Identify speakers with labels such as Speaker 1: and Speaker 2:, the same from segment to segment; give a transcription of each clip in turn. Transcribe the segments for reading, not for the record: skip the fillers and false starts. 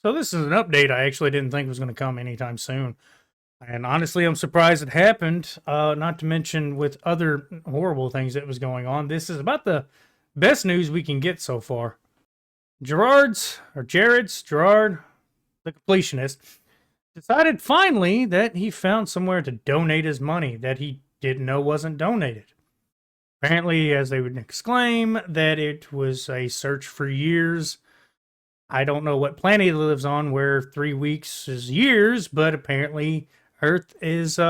Speaker 1: So this is an update I actually didn't think was going to come anytime soon. And honestly, I'm surprised it happened. Not to mention with other horrible things that was going on. This is about the best news we can get so far. Gerard, the completionist, decided finally that he found somewhere to donate his money that he didn't know wasn't donated. Apparently, as they would exclaim, that it was a search for years. I don't know what planet he lives on where 3 weeks is years, but apparently Earth is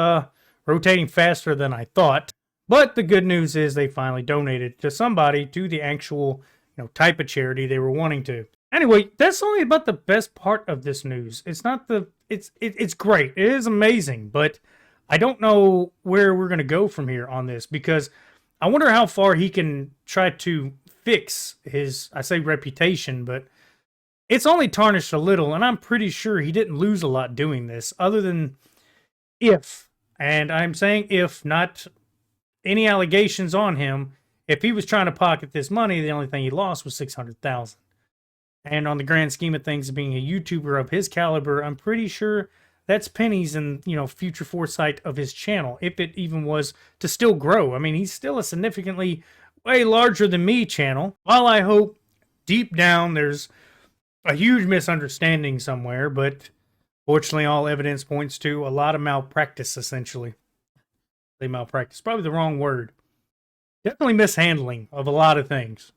Speaker 1: rotating faster than I thought. But the good news is they finally donated to somebody, to the actual type of charity they were wanting to. Anyway, that's only about the best part of this news. It's not the it's great. It is amazing, but I don't know where we're going to go from here on this, because I wonder how far he can try to fix his, I say reputation, but it's only tarnished a little, and I'm pretty sure he didn't lose a lot doing this, other than if, and I'm saying if, not any allegations on him, if he was trying to pocket this money, the only thing he lost was $600,000. And on the grand scheme of things, being a YouTuber of his caliber, I'm pretty sure that's pennies in, future foresight of his channel, if it even was to still grow. I mean, he's still a significantly way larger than me channel. While I hope deep down there's a huge misunderstanding somewhere, but fortunately all evidence points to a lot of malpractice, essentially. They malpractice, probably the wrong word. Definitely mishandling of a lot of things.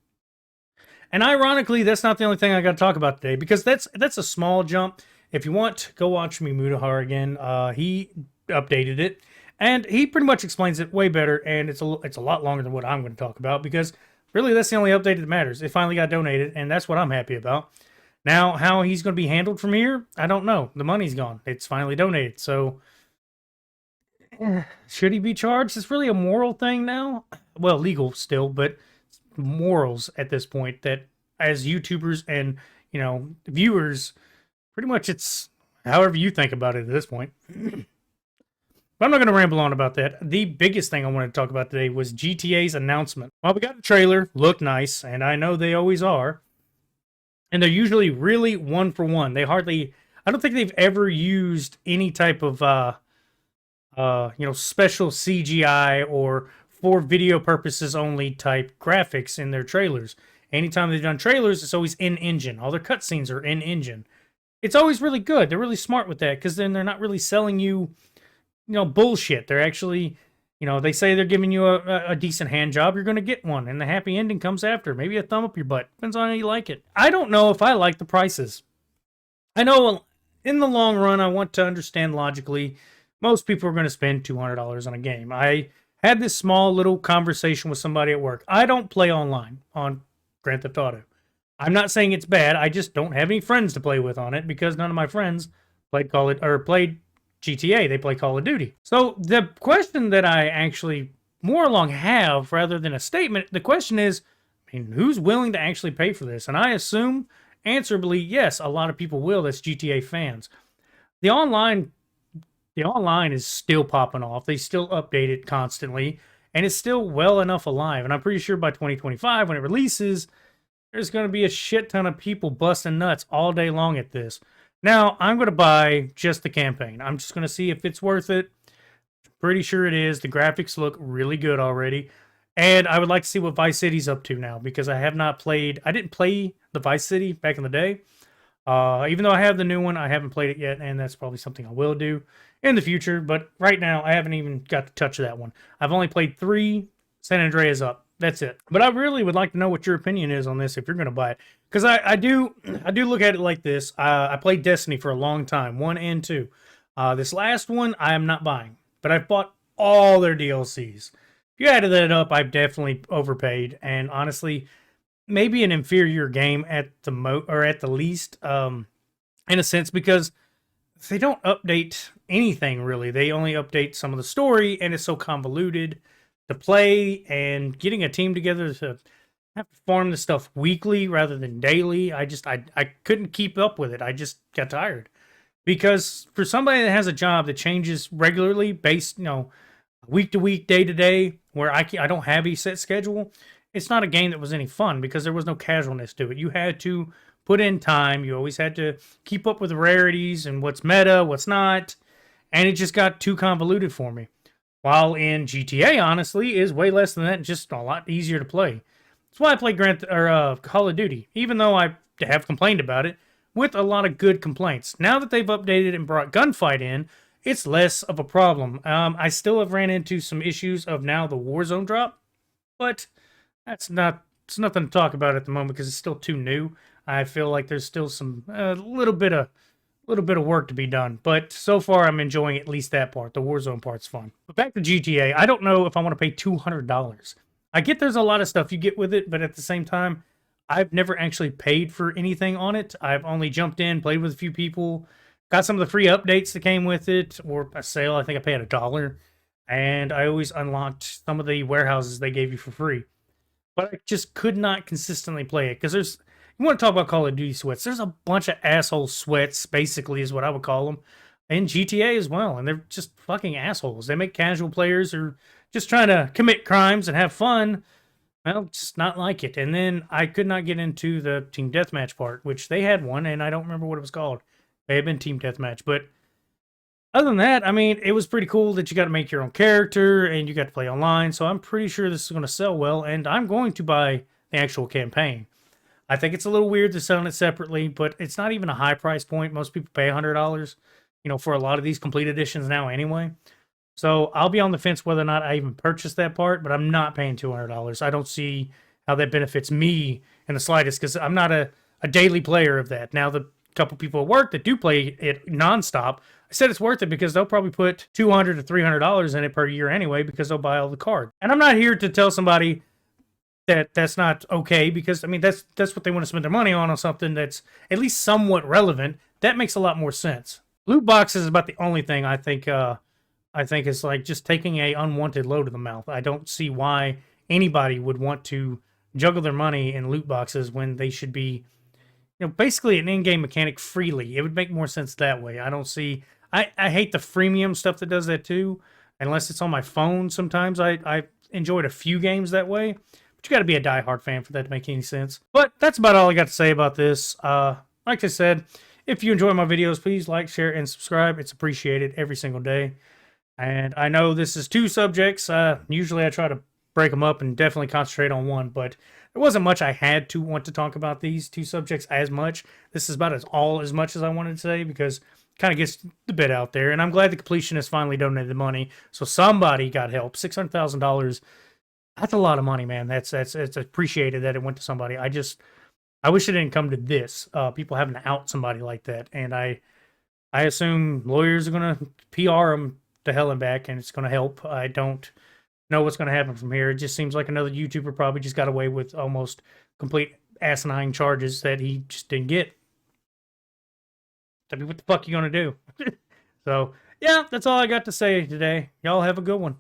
Speaker 1: And ironically, that's not the only thing I got to talk about today, because that's a small jump. If you want, go watch me Mudahar again. He updated it, and he pretty much explains it way better, and it's a lot longer than what I'm going to talk about, because really that's the only update that matters. It finally got donated, and that's what I'm happy about. Now, how he's going to be handled from here, I don't know. The money's gone. It's finally donated. So, should he be charged? It's really a moral thing now. Well, legal still, but morals at this point, that as YouTubers and, viewers, pretty much it's however you think about it at this point. But I'm not going to ramble on about that. The biggest thing I wanted to talk about today was GTA's announcement. Well, we got a trailer, looked nice, and I know they always are. And they're usually really one for one. I don't think they've ever used any type of, special CGI or for video purposes only type graphics in their trailers. Anytime they've done trailers, it's always in-engine. All their cutscenes are in-engine. It's always really good. They're really smart with that, because then they're not really selling you, bullshit. They're actually, they say they're giving you a decent hand job, you're going to get one, and the happy ending comes after. Maybe a thumb up your butt. Depends on how you like it. I don't know if I like the prices. I know in the long run, I want to understand logically, most people are going to spend $200 on a game. I had this small little conversation with somebody at work. I don't play online on Grand Theft Auto. I'm not saying it's bad. I just don't have any friends to play with on it, because none of my friends played GTA. They play Call of Duty. So the question that I actually more along have, rather than a statement, the question is, who's willing to actually pay for this? And I assume, answerably, yes, a lot of people will. That's GTA fans. The online is still popping off. They still update it constantly, and it's still well enough alive. And I'm pretty sure by 2025, when it releases, there's going to be a shit ton of people busting nuts all day long at this. Now, I'm going to buy just the campaign. I'm just going to see if it's worth it. Pretty sure it is. The graphics look really good already. And I would like to see what Vice City's up to now, because I didn't play the Vice City back in the day. Even though I have the new one, I haven't played it yet, and that's probably something I will do in the future. But right now, I haven't even got to touch that one. I've only played 3 San Andreas up. That's it. But I really would like to know what your opinion is on this if you're going to buy it. Because I do look at it like this. I played Destiny for a long time, 1 and 2. This last one, I am not buying. But I've bought all their DLCs. If you added that up, I've definitely overpaid. And honestly, maybe an inferior game at the least, in a sense, because they don't update anything really. They only update some of the story, and it's so convoluted to play, and getting a team together to have to farm the stuff weekly rather than daily. I couldn't keep up with it. I just got tired, because for somebody that has a job that changes regularly, based week to week, day to day, where I don't have a set schedule, it's not a game that was any fun, because there was no casualness to it. You had to put in time. You always had to keep up with the rarities and what's meta, what's not, and it just got too convoluted for me. While in GTA, honestly, is way less than that, and just a lot easier to play. That's why I play Call of Duty, even though I have complained about it, with a lot of good complaints. Now that they've updated and brought gunfight in, it's less of a problem. I still have ran into some issues of now the Warzone drop, but it's nothing to talk about at the moment because it's still too new. I feel like there's still some a little bit of work to be done, but so far I'm enjoying at least that part. The Warzone part's fun. But back to GTA, I don't know if I want to pay $200. I get there's a lot of stuff you get with it, but at the same time, I've never actually paid for anything on it. I've only jumped in, played with a few people, got some of the free updates that came with it, or a sale. I think I paid $1, and I always unlocked some of the warehouses they gave you for free. But I just could not consistently play it because there's you want to talk about Call of Duty sweats? There's a bunch of asshole sweats, basically, is what I would call them, in GTA as well, and they're just fucking assholes. They make casual players or just trying to commit crimes and have fun. Well, just not like it. And then I could not get into the team deathmatch part, which they had one, and I don't remember what it was called. It may have been team deathmatch, but other than that, I mean, it was pretty cool that you got to make your own character and you got to play online. So I'm pretty sure this is going to sell well, and I'm going to buy the actual campaign. I think it's a little weird to sell it separately, but it's not even a high price point. Most people pay $100, for a lot of these complete editions now anyway. So I'll be on the fence whether or not I even purchase that part, but I'm not paying $200. I don't see how that benefits me in the slightest because I'm not a daily player of that. Now, the couple people at work that do play it nonstop, I said it's worth it because they'll probably put $200 to $300 in it per year anyway because they'll buy all the cards. And I'm not here to tell somebody that's not okay because I mean that's what they want to spend their money on something that's at least somewhat relevant. That makes a lot more sense. Loot boxes is about the only thing I think is like just taking a unwanted load of the mouth. I don't see why anybody would want to juggle their money in loot boxes when they should be basically an in-game mechanic freely. It would make more sense that way. I don't see I hate the freemium stuff that does that too. Unless it's on my phone sometimes. I enjoyed a few games that way. But you got to be a diehard fan for that to make any sense. But that's about all I got to say about this. Like I said, if you enjoy my videos, please like, share, and subscribe. It's appreciated every single day. And I know this is 2 subjects. Usually I try to break them up and definitely concentrate on one. But there wasn't much I had to want to talk about these 2 subjects as much. This is about as much as I wanted to say because it kind of gets the bit out there. And I'm glad the Completionist finally donated the money. So somebody got help. $600,000. That's a lot of money, man. It's appreciated that it went to somebody. I wish it didn't come to this. People having to out somebody like that, and I assume lawyers are gonna PR them to hell and back, and it's gonna help. I don't know what's gonna happen from here. It just seems like another YouTuber probably just got away with almost complete asinine charges that he just didn't get. I mean, what the fuck you gonna do? So yeah, that's all I got to say today. Y'all have a good one.